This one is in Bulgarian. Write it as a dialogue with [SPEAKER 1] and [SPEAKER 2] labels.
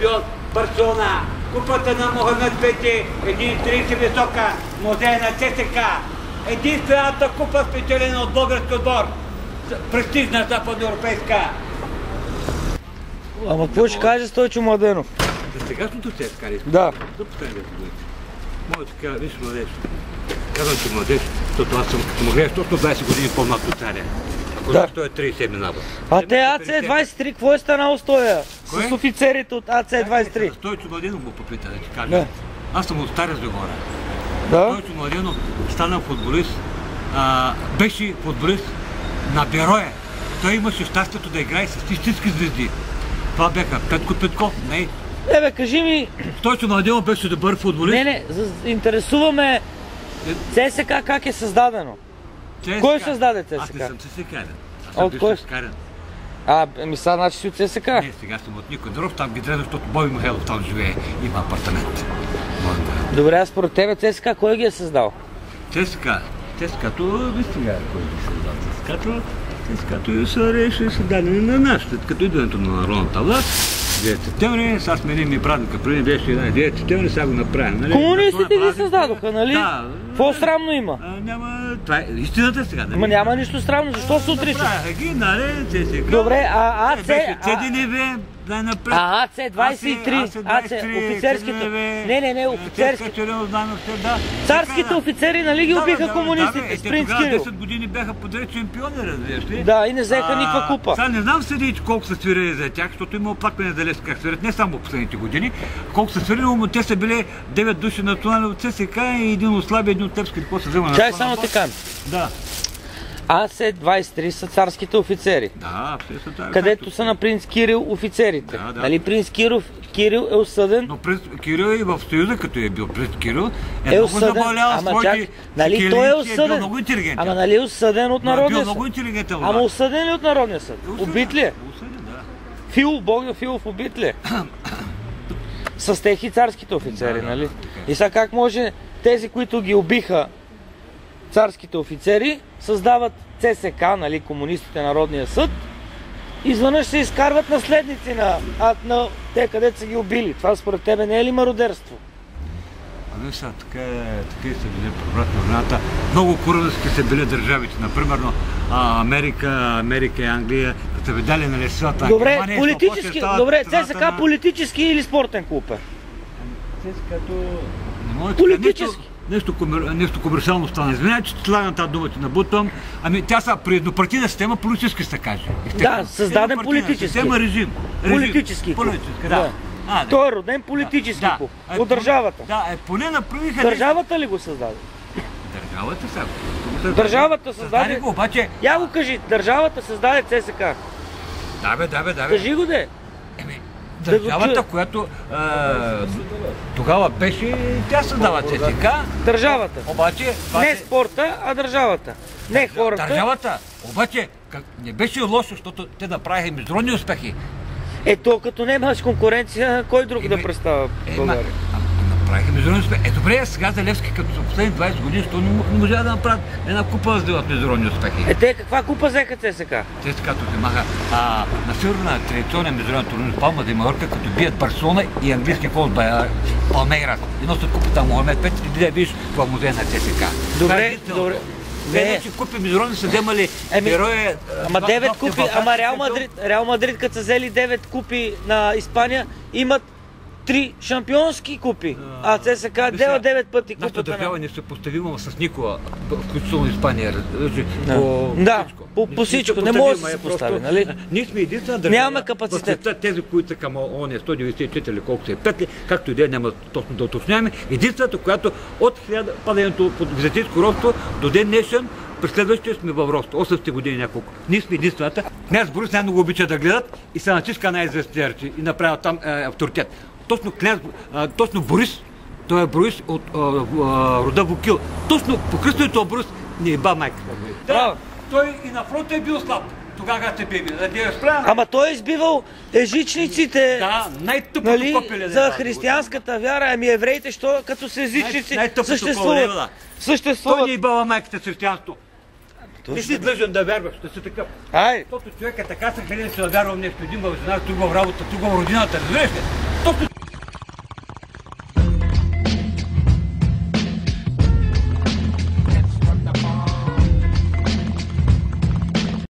[SPEAKER 1] шампион Барселона, купата на Мохамед Пети, 1,30 висока, музея на ЦСК. Единствената купа спечелена от български отбор. Престижна западноевропейска.
[SPEAKER 2] Ама какво ще каже Стойчо Младенов?
[SPEAKER 1] За сегашното ЦСКА ли?
[SPEAKER 2] Да.
[SPEAKER 1] За последния година. Мога да кажа, виж младеж. Казвам, че младеж, защото аз съм като му гледаш точно 20 години по-млад от царя. Ако да. Той е 37 минава.
[SPEAKER 2] А те АЦ-23, какво е станало с тоя? С офицерите от АЦ-23?
[SPEAKER 1] Стойчо Младенов му попита, да ти кажа.
[SPEAKER 2] Да.
[SPEAKER 1] Аз съм от Стара Загора.
[SPEAKER 2] Да?
[SPEAKER 1] Стойчо Младенов стана футболист, беше футболист на Берое. Той имаше щастието да играе с истински звезди. Това бяха Петко Петков, не.
[SPEAKER 2] Бе, кажи ми...
[SPEAKER 1] Стойчо Младенов беше добър футболист.
[SPEAKER 2] Не, интересуваме ЦСКА как е създадено. Кой създаде ЦСКА?
[SPEAKER 1] Аз не съм ЦСКА-рен. Аз
[SPEAKER 2] От
[SPEAKER 1] съм
[SPEAKER 2] кой?
[SPEAKER 1] ЦСКА-рен.
[SPEAKER 2] Ами сега значи си от ЦСКА?
[SPEAKER 1] Не, сега съм от Никой Дров, там ги дреза, защото Боби Михайлов там живее. Има апартамент.
[SPEAKER 2] Добре, а според тебе ЦСКА кой ги е създал?
[SPEAKER 1] ЦСКА-то, виж сега кой ги създал. ЦСКА-то са създадени на нас, след като идването на народната власт. 9 септември, сега сменим и празника, преди беше 9 септември, сега го направим. Нали?
[SPEAKER 2] Комунистите ги създадоха, нали?
[SPEAKER 1] Да.
[SPEAKER 2] Какво срамно има?
[SPEAKER 1] Няма, това е истината сега, нали?
[SPEAKER 2] Ама няма нищо срамно, защо се отрича?
[SPEAKER 1] Направиха ги, нали, ЦСКА.
[SPEAKER 2] Добре, а АЦ...
[SPEAKER 1] Беше ЦДНВ, дай-напред.
[SPEAKER 2] А АЦ-23, офицерските... Не, офицерските... Царските офицери, нали ги убиха комунистите с принц Кирил?
[SPEAKER 1] Тогава 10 години бяха подред шампиони, разбираш ли?
[SPEAKER 2] Да, и не взеха никаква купа.
[SPEAKER 1] Сега не знам съдиите колко са свирили за тях, защото има оплакване за Левски как свирят, не само в последните години. Колко са свирили, но те са били 9 души национални от ЦСКА и един от Слаби, един от Левски. Какво се взема на това?
[SPEAKER 2] Чай само така.
[SPEAKER 1] Да.
[SPEAKER 2] АЦ-23 са царските офицери.
[SPEAKER 1] Да, все са така.
[SPEAKER 2] Където са на принц Кирил офицерите.
[SPEAKER 1] Да.
[SPEAKER 2] Нали принц Кирил е осъден?
[SPEAKER 1] Но принц Кирил и в Съюза, като е бил принц Кирил, е много забавлял своите
[SPEAKER 2] нали той е осъден?
[SPEAKER 1] бил много интелигентен.
[SPEAKER 2] Ама нали е осъден от Народния съд?
[SPEAKER 1] Бил много интелигентен.
[SPEAKER 2] Ама осъден ли от Народния съд? Убит ли е?
[SPEAKER 1] Осъден, да.
[SPEAKER 2] Богдан Филов убит ли е? С тех и царските офицери, нали? И сега как може тези, които ги убиха царските офицери, създават ЦСКА, нали, комунистите, Народния съд, изведнъж се изкарват наследници на те, където са ги убили. Това според тебе не е ли мародерство?
[SPEAKER 1] Ами сега, така и са били преврат на войната. Много курвърски са били държавите, например Америка и Англия, като са видяли на лесата.
[SPEAKER 2] Добре, ЦСКА политически или спортен клуб е?
[SPEAKER 1] ЦСКА-то не може
[SPEAKER 2] политически.
[SPEAKER 1] Нещо комерциално стана. Извинявай, че слагам тази дума, че набутвам. Ами тя са при еднопартийна система политически се каже.
[SPEAKER 2] Да, създаден политически.
[SPEAKER 1] Система режим.
[SPEAKER 2] Политически.
[SPEAKER 1] Политически, да.
[SPEAKER 2] Той е роден политически клуб. От държавата.
[SPEAKER 1] Да, поне направиха...
[SPEAKER 2] Държавата ли го създаде?
[SPEAKER 1] Държавата сега.
[SPEAKER 2] Държавата създаде...
[SPEAKER 1] го, обаче...
[SPEAKER 2] Я го кажи, държавата създаде ЦСКА.
[SPEAKER 1] Да бе.
[SPEAKER 2] Кажи го де.
[SPEAKER 1] Държавата, която тогава беше, тя създава ЦСКА.
[SPEAKER 2] Държавата.
[SPEAKER 1] Обаче...
[SPEAKER 2] Не спорта, а държавата. Не хората.
[SPEAKER 1] Държавата. Обаче не беше лошо, защото те направиха международни успехи.
[SPEAKER 2] Ето, като нямаш конкуренция, кой друг да представя България?
[SPEAKER 1] Направиха международни успехи. Добре, сега за Левски, като са последни 20 години, що не можа да направят една купа да сделат международни успехи.
[SPEAKER 2] Те каква купа взеха ЦСКА?
[SPEAKER 1] ЦСКА-то вземаха на сигурна традиционен международен турнир Палма де Майорка, като бият Барселона и английски клуб Палмейрас. И носят купата Мохамед Пети, и да видиш в музея на ЦСКА.
[SPEAKER 2] Добре.
[SPEAKER 1] Те, че купи международни са вземали герои...
[SPEAKER 2] Ама 9 купи, ама Реал Мадрид, като са взели 9 купи на Испания, имат 3 шампионски купи, а ЦСКА дела 9 пъти купата.
[SPEAKER 1] Нашата държава не се поставима с никога, включително Испания.
[SPEAKER 2] По всичко, не може да се постави, нали?
[SPEAKER 1] Ние сме единствена държава.
[SPEAKER 2] Нямаме капацитет.
[SPEAKER 1] Тези, които са към ООН 194 или колко се е петли, както и да няма точно да уточняваме, единствената, която от падането под византийско робство до ден днешен, през следващия сме в рост. 8 години няколко. Ние сме единствената. Княз Борис най-много обича да гледат и се натиска най-известни речи и направя там авторитет. Точно Борис, той е Борис от рода Вукил. Точно по кръстното Борис не е ба майката. Да, той и на фронта е бил слаб. Тогава сте били.
[SPEAKER 2] Ама той е избивал ежичниците.
[SPEAKER 1] Да, най-тъпото копеле.
[SPEAKER 2] За християнската вяра, ами евреите, що като са езичници съществуват.
[SPEAKER 1] Той не е бала майката с християнството. Не си длъжен да вярваш, да си такъв. Защото човек е така съхранен, че да вярва в нещо. Един в жена, друго в работа, друго в родината. Разбираш ли? Точно